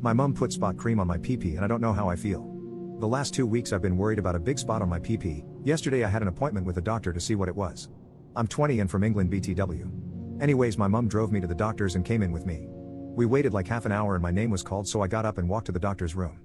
My mum put spot cream on my pee-pee and I don't know how I feel. The last 2 weeks I've been worried about a big spot on my pee-pee. Yesterday I had an appointment with a doctor to see what it was. I'm 20 and from England BTW. Anyways, my mum drove me to the doctor's and came in with me. We waited like half an hour and my name was called, so I got up and walked to the doctor's room.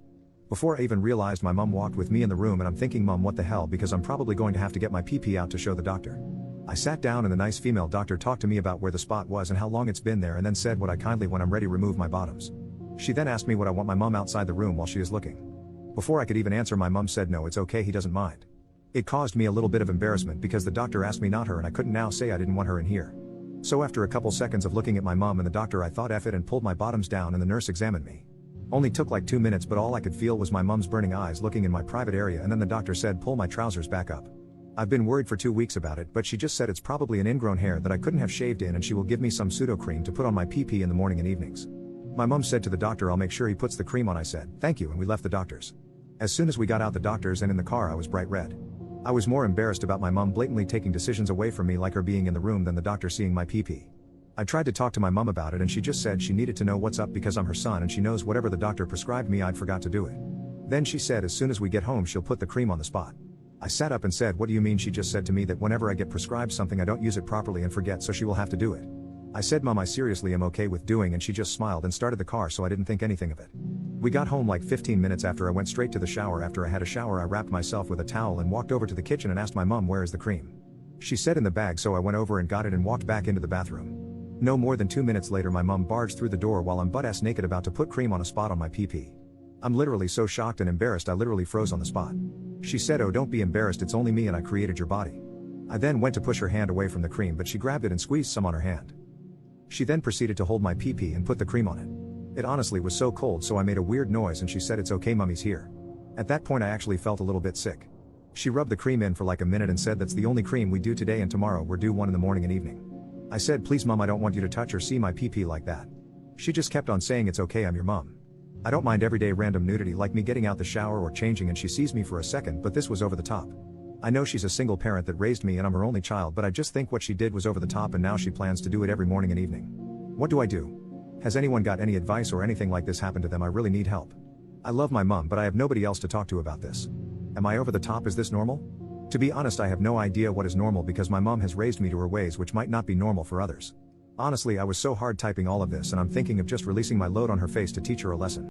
Before I even realized, my mum walked with me in the room and I'm thinking, Mum, what the hell, because I'm probably going to have to get my pee-pee out to show the doctor. I sat down and the nice female doctor talked to me about where the spot was and how long it's been there, and then said what I kindly when I'm ready remove my bottoms. She then asked me what I want my mum outside the room while she is looking. Before I could even answer, my mum said no, it's okay, he doesn't mind. It caused me a little bit of embarrassment because the doctor asked me, not her, and I couldn't now say I didn't want her in here. So after a couple seconds of looking at my mum and the doctor, I thought F it and pulled my bottoms down and the nurse examined me. Only took like 2 minutes, but all I could feel was my mum's burning eyes looking in my private area, and then the doctor said pull my trousers back up. I've been worried for 2 weeks about it, but she just said it's probably an ingrown hair that I couldn't have shaved in, and she will give me some pseudo cream to put on my pee-pee in the morning and evenings. My mum said to the doctor, I'll make sure he puts the cream on. I said, thank you, and we left the doctor's. As soon as we got out the doctor's and in the car, I was bright red. I was more embarrassed about my mum blatantly taking decisions away from me, like her being in the room, than the doctor seeing my pee-pee. I tried to talk to my mum about it and she just said she needed to know what's up because I'm her son and she knows whatever the doctor prescribed me I'd forgot to do it. Then she said as soon as we get home she'll put the cream on the spot. I sat up and said, what do you mean? She just said to me that whenever I get prescribed something I don't use it properly and forget, so she will have to do it. I said, Mum, I seriously am okay with doing, and she just smiled and started the car, so I didn't think anything of it. We got home like 15 minutes after. I went straight to the shower. After I had a shower I wrapped myself with a towel and walked over to the kitchen and asked my mum where is the cream. She said in the bag, so I went over and got it and walked back into the bathroom. No more than 2 minutes later my mum barged through the door while I'm butt-ass naked about to put cream on a spot on my pee-pee. I'm literally so shocked and embarrassed I literally froze on the spot. She said, oh, don't be embarrassed, it's only me and I created your body. I then went to push her hand away from the cream, but she grabbed it and squeezed some on her hand. She then proceeded to hold my pee-pee and put the cream on it. It honestly was so cold, so I made a weird noise and she said, it's okay, Mummy's here. At that point I actually felt a little bit sick. She rubbed the cream in for like a minute and said, that's the only cream we do today and tomorrow we're due one in the morning and evening. I said, please Mum, I don't want you to touch or see my pee-pee like that. She just kept on saying, it's okay, I'm your mum. I don't mind everyday random nudity like me getting out the shower or changing and she sees me for a second, but this was over the top. I know she's a single parent that raised me and I'm her only child, but I just think what she did was over the top, and now she plans to do it every morning and evening. What do I do? Has anyone got any advice or anything like this happened to them? I really need help. I love my mum, but I have nobody else to talk to about this. Am I over the top? Is this normal? To be honest, I have no idea what is normal because my mum has raised me to her ways which might not be normal for others. Honestly, I was so hard typing all of this and I'm thinking of just releasing my load on her face to teach her a lesson.